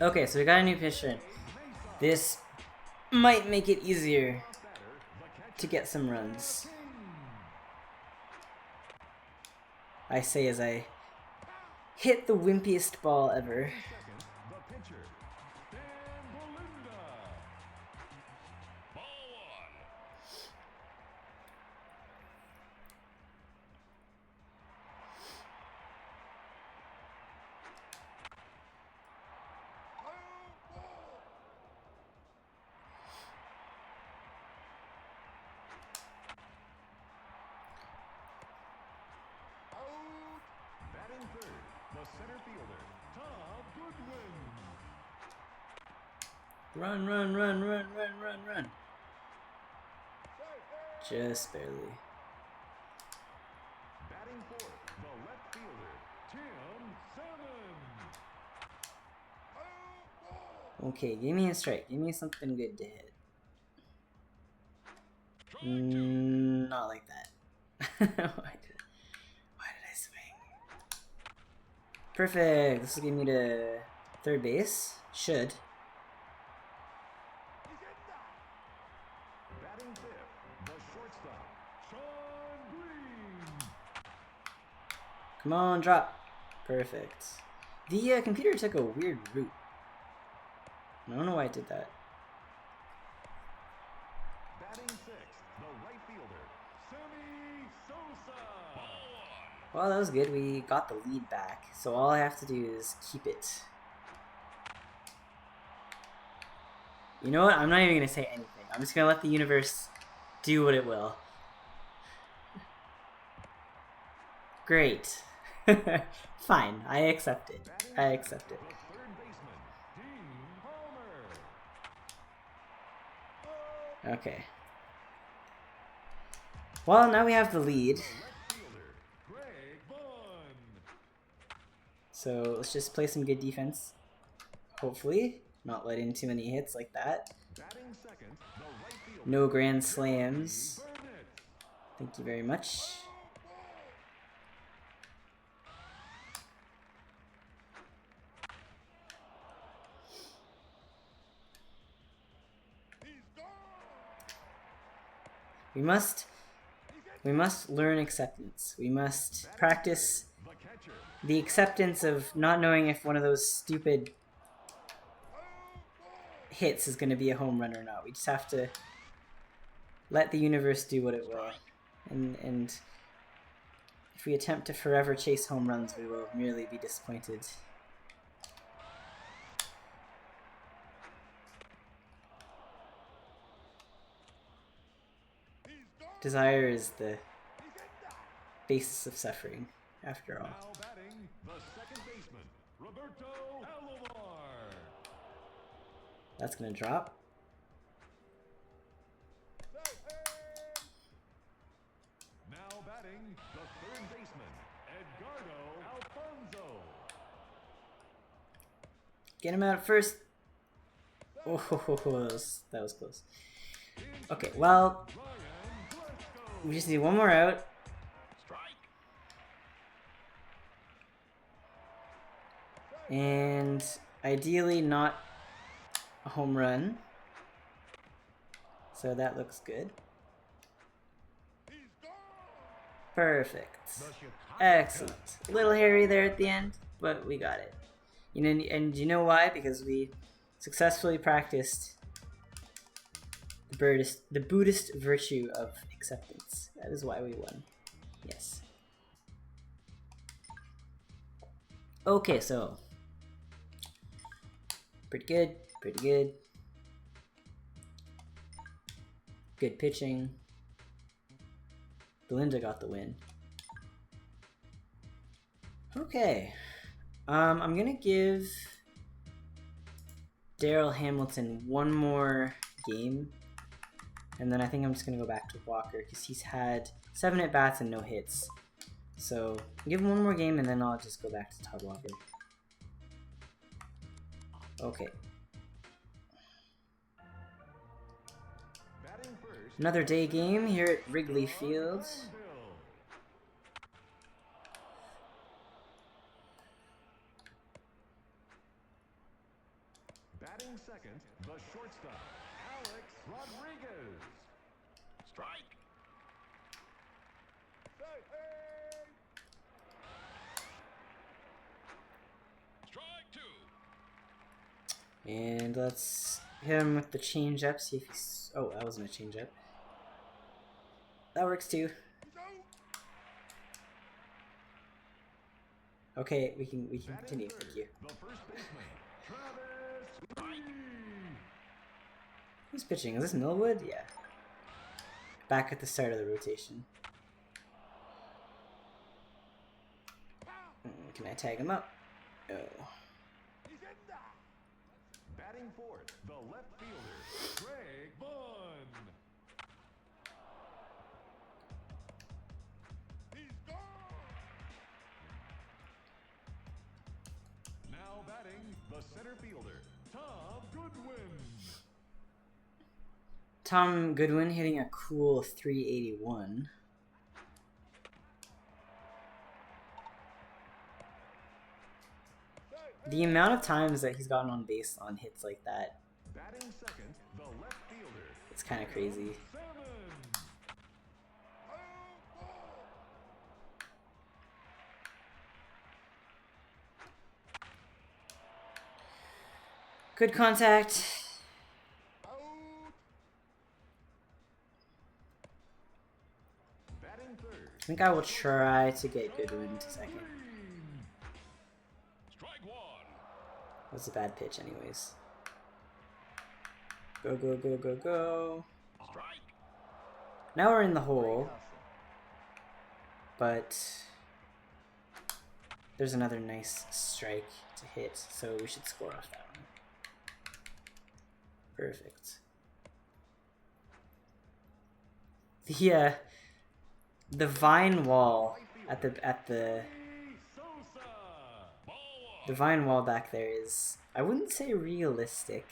Speaker 1: Okay, so we got a new pitcher in. This might make it easier to get some runs. I say as I hit the wimpiest ball ever.
Speaker 2: the pitcher, Dan Belinda. Ball one. Batting third, the center fielder, Tom Goodwin.
Speaker 1: Run, run, run, run, run, run, run. Just barely.
Speaker 2: Batting fourth, the left fielder, Tim Salmon.
Speaker 1: Okay, give me a strike. Give me something good to hit. Not like that. Why did I swing? Perfect. This will get me to third base. Should.
Speaker 2: Batting fifth, the shortstop, Sean Green.
Speaker 1: Come on, drop. Perfect. The computer took a weird route. I don't know why it did that.
Speaker 2: Batting sixth, the right fielder, Sammy Sosa.
Speaker 1: Well, that was good. We got the lead back. So all I have to do is keep it. You know what? I'm not even going to say anything. I'm just going to let the universe do what it will. Great. Fine. I accept it. I accept it.
Speaker 2: The third baseman, Dean Palmer.
Speaker 1: Okay. Well, now we have the lead.
Speaker 2: Left fielder, Greg Vaughn.
Speaker 1: So let's just play some good defense. Hopefully. Not let in too many hits like that.
Speaker 2: Batting second, the right fielder,
Speaker 1: No grand slams.
Speaker 2: Burnett.
Speaker 1: Thank you very much. We must learn acceptance. We must practice
Speaker 2: The catcher,
Speaker 1: the acceptance of not knowing if one of those stupid hits is going to be a home run or not. We just have to let the universe do what it will. And if we attempt to forever chase home runs, we will merely be disappointed. Desire is the basis of suffering, after all.
Speaker 2: now batting, the second baseman, Roberto Alomar.
Speaker 1: That's gonna drop.
Speaker 2: Now batting, the third baseman, Edgardo Alfonso.
Speaker 1: Get him out first. Oh, that was close. Okay, well,
Speaker 2: Ryan Glasgow.
Speaker 1: we just need one more out.
Speaker 2: Strike.
Speaker 1: And ideally not a home run. So that looks good. Perfect. Excellent. A little hairy there at the end, but we got it. You know, and you know why? Because we successfully practiced the Buddhist virtue of acceptance. That is why we won. Yes. Okay, so pretty good, pretty good. Good pitching. Belinda got the win. Okay. I'm gonna give Daryl Hamilton one more game, and then I think I'm just gonna go back to Walker because he's had 7 at-bats and no hits. So give him one more game, and then I'll just go back to Todd Walker. Okay. Another day game here at Wrigley Field.
Speaker 2: Batting second, the shortstop, Alex Rodriguez. Strike. Strike 2.
Speaker 1: And let's hit him with the changeup, see if he's... Oh, that wasn't a changeup. That works too. Okay, we can continue. Thank you.
Speaker 2: The first baseman, Travis.
Speaker 1: Who's pitching? Is this Millwood? Yeah. Back at the start of the rotation. Can I tag him up? Oh.
Speaker 2: Batting fourth, the left fielder, Greg Bunn. Now batting, the center fielder, Tom Goodwin.
Speaker 1: Tom Goodwin hitting a cool 381. The amount of times that he's gotten on base on hits like that,
Speaker 2: Batting second, the left fielder,
Speaker 1: it's kind of crazy. Good contact.
Speaker 2: Batting third,
Speaker 1: I think I will try to get Goodwin to second.
Speaker 2: strike 1.
Speaker 1: That's a bad pitch anyways. Go, go, go, go, go.
Speaker 2: Strike.
Speaker 1: Now we're in the hole. But there's another nice strike to hit, so we should score off that one. Perfect. The vine wall the vine wall back there is, I wouldn't say realistic.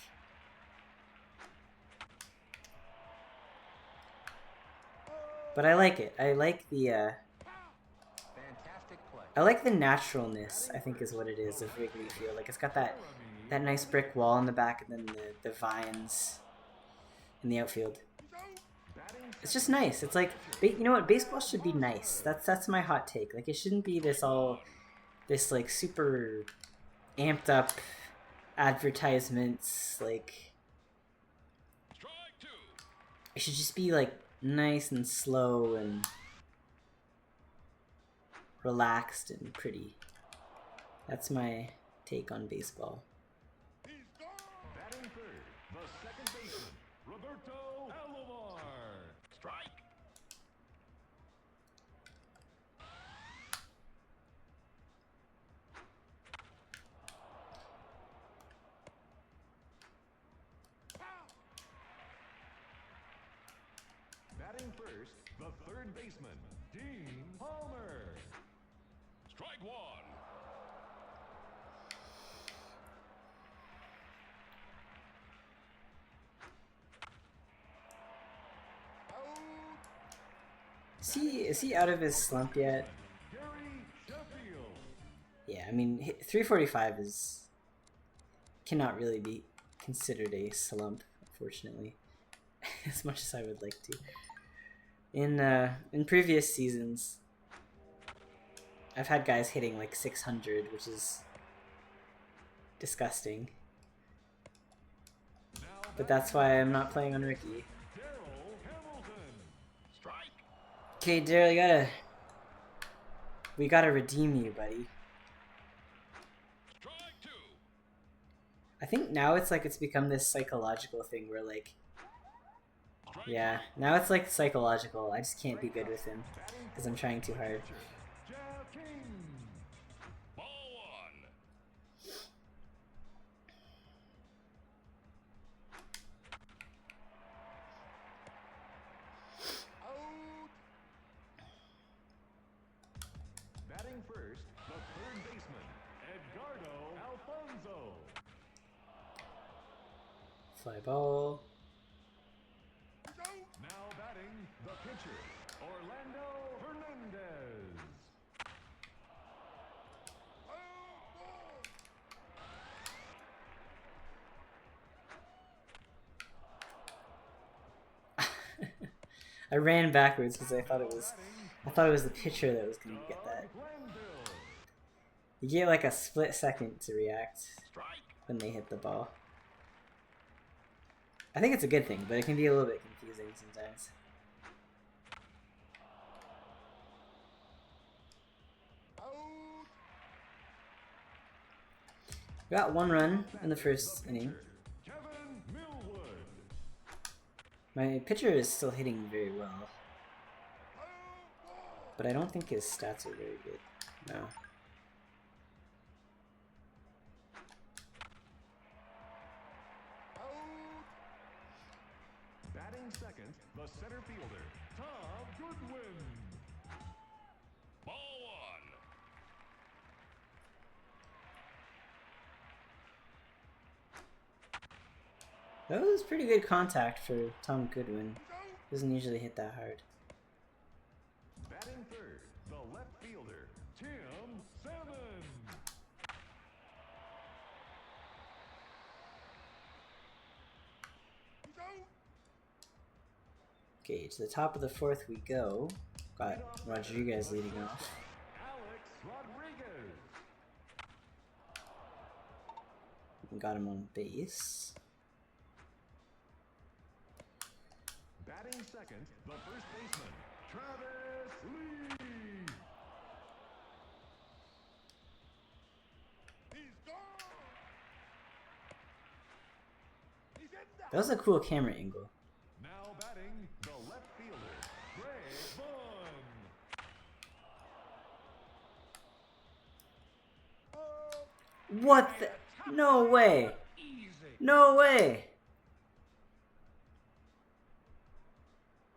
Speaker 1: But I like it. I like the naturalness, I think is what it is, of Wrigley Field. Like, it's got that nice brick wall in the back, and then the vines in the outfield. It's just nice. It's like, you know what? Baseball should be nice. That's my hot take. Like, it shouldn't be this like super amped up advertisements. Like, it should just be like nice and slow and relaxed and pretty. That's my take on baseball.
Speaker 2: Batting third, the second baseman, Roberto Alomar. Strike. Batting first, the third baseman, Dean Palmer. Strike 1.
Speaker 1: Is he out of his slump yet?
Speaker 2: Gary Sheffield.
Speaker 1: Yeah, I mean, 345 cannot really be considered a slump, unfortunately, as much as I would like to. In previous seasons, I've had guys hitting like 600, which is disgusting. But that's why I'm not playing on Ricky. Okay, Daryl, we gotta redeem you, buddy. I think now it's like it's become this psychological thing where like, yeah, now it's like psychological. I just can't be good with him because I'm trying too hard.
Speaker 2: Batting first, the third baseman, Edgardo Alfonso.
Speaker 1: Fly ball.
Speaker 2: Now batting, the pitcher, Orlando Hernandez.
Speaker 1: I ran backwards because I thought it was the pitcher that was gonna get that. You get like a split second to react when they hit the ball. I think it's a good thing, but it can be a little bit confusing sometimes. We got 1 run in the first inning. My pitcher is still hitting very well, but I don't think his stats are very good. No.
Speaker 2: Batting second, the center fielder, Tom Goodwin. Ball one.
Speaker 1: That was pretty good contact for Tom Goodwin. Doesn't usually hit that hard.
Speaker 2: Batting third, the left fielder, Tim Salmon.
Speaker 1: Okay, to the top of the 4th we go. Got Rodriguez leading off.
Speaker 2: Alex Rodriguez.
Speaker 1: We got him on base.
Speaker 2: Batting second, the first baseman, Travis Lee. He's gone. He's in
Speaker 1: That was a cool camera angle.
Speaker 2: Now batting, the left fielder, Greg Vaughn.
Speaker 1: What the? No way! No way!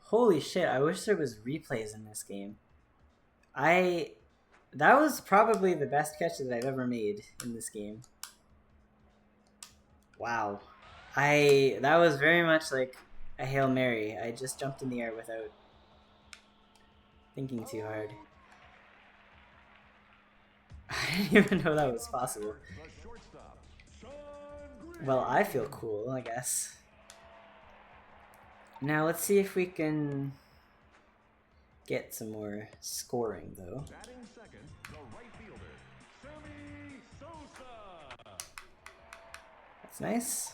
Speaker 1: Holy shit, I wish there was replays in this game. That was probably the best catch that I've ever made in this game. Wow. That was very much like a Hail Mary. I just jumped in the air without thinking too hard. I didn't even know that was possible. Well, I feel cool, I guess. Now let's see if we can get some more scoring, though.
Speaker 2: Batting second, the right fielder, Sammy Sosa.
Speaker 1: That's nice.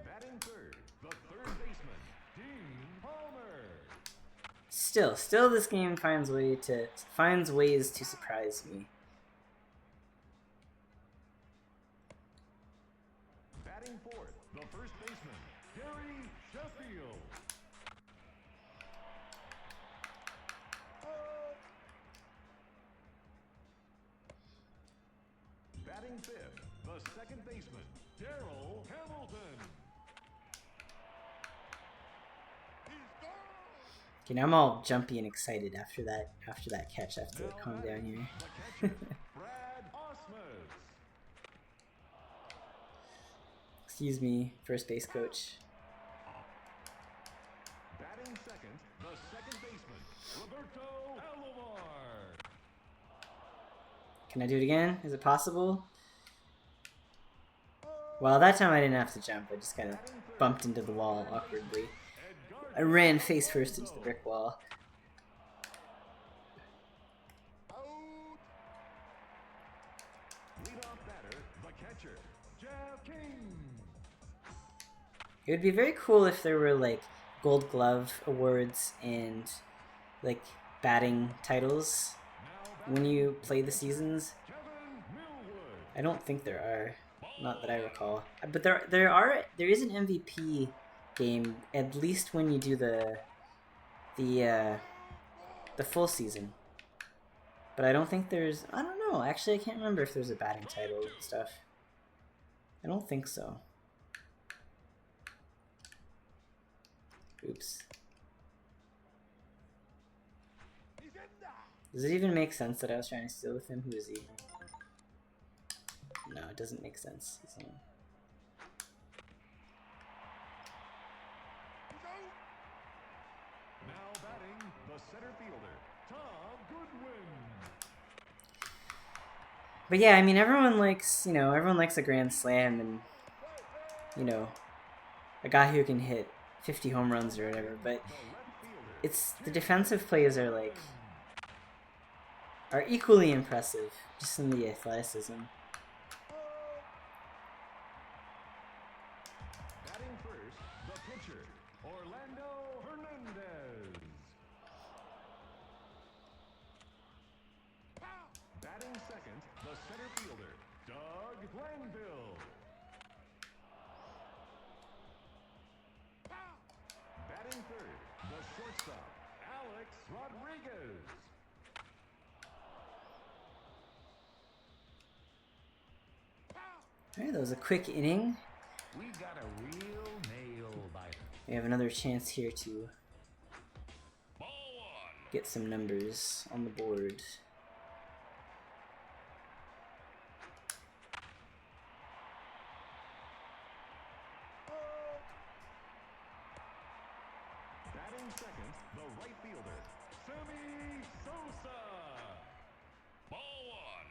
Speaker 2: Batting third, the third baseman, Dean Palmer.
Speaker 1: Still, this game finds ways to surprise me.
Speaker 2: Batting fourth, the first baseman, Gary Sheffield. Batting fifth, the second baseman, Darryl Hamilton.
Speaker 1: Okay, now I'm all jumpy and excited after that catch. I have to calm down here.
Speaker 2: Brad Osmus.
Speaker 1: Excuse me, first base coach.
Speaker 2: Batting Batting second, the second baseman, Roberto Alomar.
Speaker 1: Can I do it again? Is it possible? Well, that time I didn't have to jump. I just kind of bumped into the wall awkwardly. I ran face first into the brick wall.
Speaker 2: Leadoff batter, the catcher, Jeff King.
Speaker 1: It would be very cool if there were like Gold Glove awards and like batting titles when you play the seasons. I don't think there are, not that I recall. But there is an MVP game at least when you do the full season. But I don't think there's, I don't know, actually I can't remember if there's a batting title and stuff. I don't think so. Oops. Does it even make sense that I was trying to steal with him? Who is he? No, it doesn't make sense. So.
Speaker 2: Now batting, the center fielder, Tom Goodwin.
Speaker 1: But yeah, I mean, everyone likes, everyone likes a grand slam and, a guy who can hit 50 home runs or whatever, but it's, the defensive plays are equally impressive, just in the athleticism.
Speaker 2: Batting first, the pitcher, Orlando Hernandez. Batting second, the center fielder, Doug Glanville. Batting third, the shortstop, Alex Rodriguez.
Speaker 1: Alright, that was a quick inning.
Speaker 2: We got a real nail biter.
Speaker 1: We have another chance here to get some numbers on the board.
Speaker 2: Batting second, the right fielder, Sammy Sosa. Ball one.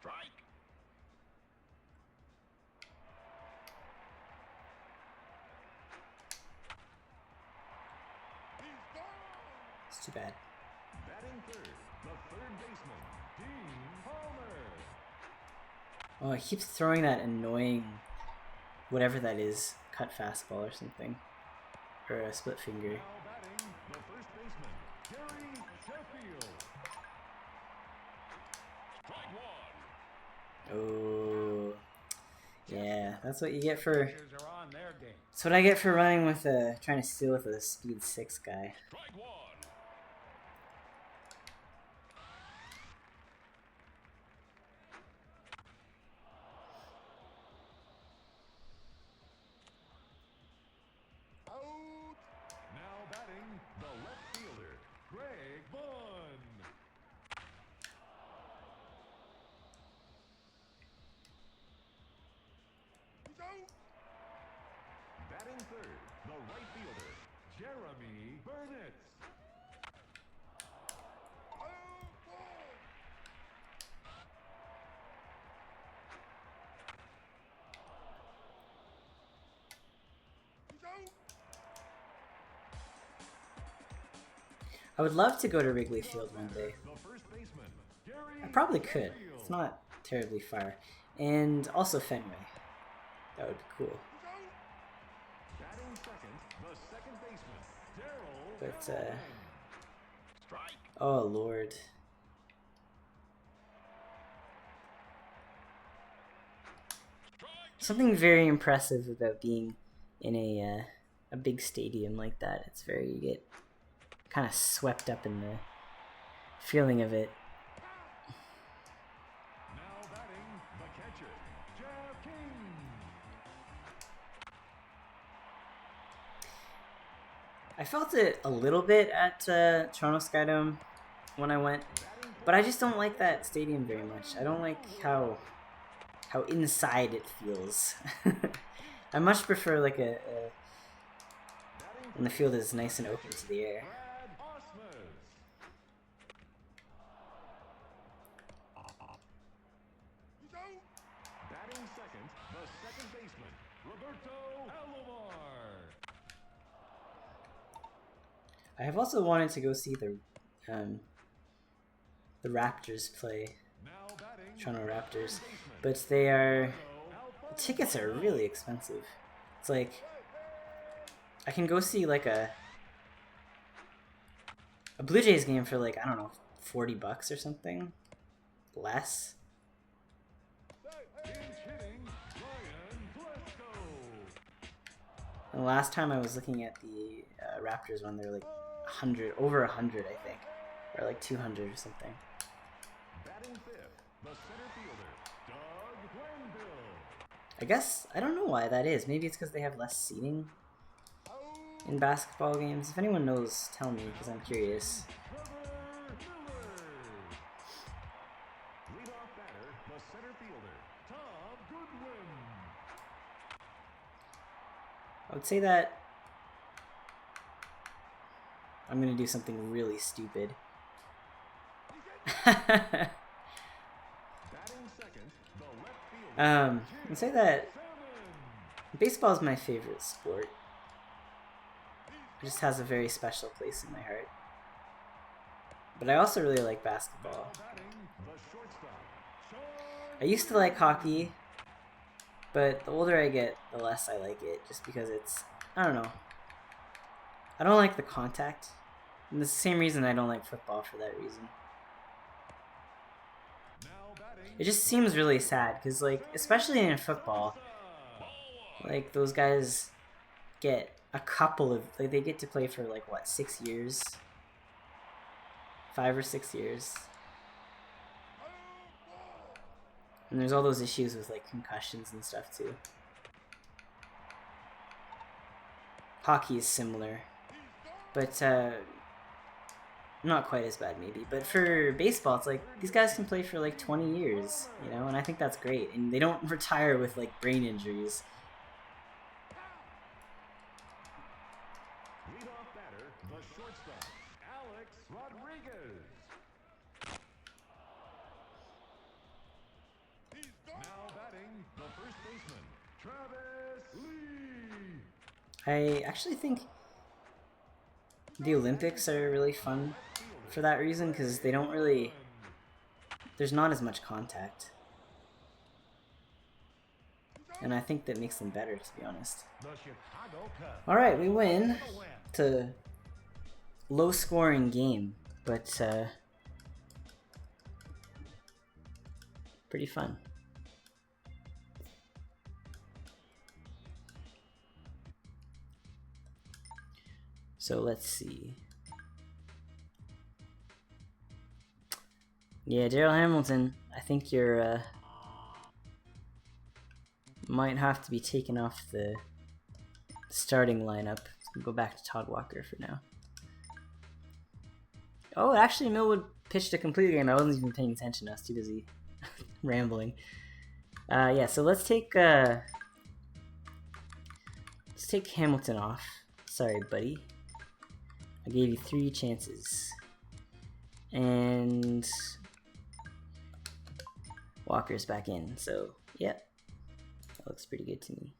Speaker 2: Strike.
Speaker 1: It's too bad.
Speaker 2: Batting third, the third baseman, Dean Palmer.
Speaker 1: Oh, he keeps throwing that annoying, whatever that is, cut fastball or something. Or a split finger.
Speaker 2: Now batting, the first baseman, Gary Sheffield. Strike one.
Speaker 1: Oh, yeah, that's what you get for.
Speaker 2: Pitchers are on their game.
Speaker 1: That's what I get for running with trying to steal with a speed 6 guy.
Speaker 2: Strike one. Out. Now batting, the left fielder, Greg Vaughn. Batting third, the right fielder, Jeremy Burnett.
Speaker 1: I would love to go to Wrigley Field one day.
Speaker 2: The first baseman, Gary
Speaker 1: I probably could.
Speaker 2: Sheffield.
Speaker 1: It's not terribly far. And also Fenway. That would be cool.
Speaker 2: Batting second, the second baseman, Daryl
Speaker 1: But,
Speaker 2: Hamilton. Strike.
Speaker 1: Oh, Lord. Something very impressive about being in a big stadium like that. It's very, you get kind of swept up in the feeling of it.
Speaker 2: Now batting, the catcher, Jeff King.
Speaker 1: I felt it a little bit at Toronto Skydome when I went, but I just don't like that stadium very much. I don't like how how inside it feels. I much prefer like a when the field is nice and open to the air.
Speaker 2: Batting second, the second baseman, Roberto Alomar.
Speaker 1: I have also wanted to go see the Raptors play,
Speaker 2: Now batting,
Speaker 1: Toronto Raptors,
Speaker 2: third baseman,
Speaker 1: but they are,
Speaker 2: Alfonso
Speaker 1: the tickets are really expensive. It's like, I can go see like a Blue Jays game for like, I don't know, $40 or something, less.
Speaker 2: Pinch hitting, Ryan Glasgow.
Speaker 1: And the last time I was looking at the Raptors one, they were like 100, over 100, I think, or like 200 or something.
Speaker 2: Batting fifth, the center fielder, Doug Glanville.
Speaker 1: I guess, I don't know why that is. Maybe it's because they have less seating in basketball games. If anyone knows, tell me, because I'm curious.
Speaker 2: Trevor Miller. Leadoff batter, the center fielder, Tom Goodwin.
Speaker 1: I would say that I'm going to do something really stupid.
Speaker 2: Batting second, the left fielder,
Speaker 1: I'd say that
Speaker 2: Salmon.
Speaker 1: baseball is my favorite sport. It just has a very special place in my heart. But I also really like basketball.
Speaker 2: Batting, the shortstop, Sean
Speaker 1: I used to like hockey, but the older I get, the less I like it, just because it's, I don't know. I don't like the contact. And it's the same reason I don't like football for that reason.
Speaker 2: now batting,
Speaker 1: It just seems really sad, because, like, especially in football, like, those guys get a couple of, like, they get to play for, like, what, 6 years? 5 or 6 years. And there's all those issues with, like, concussions and stuff, too. Hockey is similar. But, not quite as bad, maybe. But for baseball, it's like, these guys can play for, like, 20 years, you know? And I think that's great. And they don't retire with, like, brain injuries.
Speaker 2: leadoff batter, the shortstop, Alex Rodriguez. Now batting, the first baseman, Travis Lee.
Speaker 1: I actually think the Olympics are really fun for that reason, because they don't really, there's not as much contact. And I think that makes them better, to be honest.
Speaker 2: The Chicago Cubs.
Speaker 1: Alright, we win. It's a low scoring game, but pretty fun. So let's see. Yeah, Daryl Hamilton, I think you're might have to be taken off the starting lineup. We'll go back to Todd Walker for now. Oh, actually, Millwood pitched a complete game. I wasn't even paying attention. I was too busy rambling. Yeah, so let's take Hamilton off. Sorry, buddy. I gave you 3 chances. And Walker's back in, so yeah. That looks pretty good to me.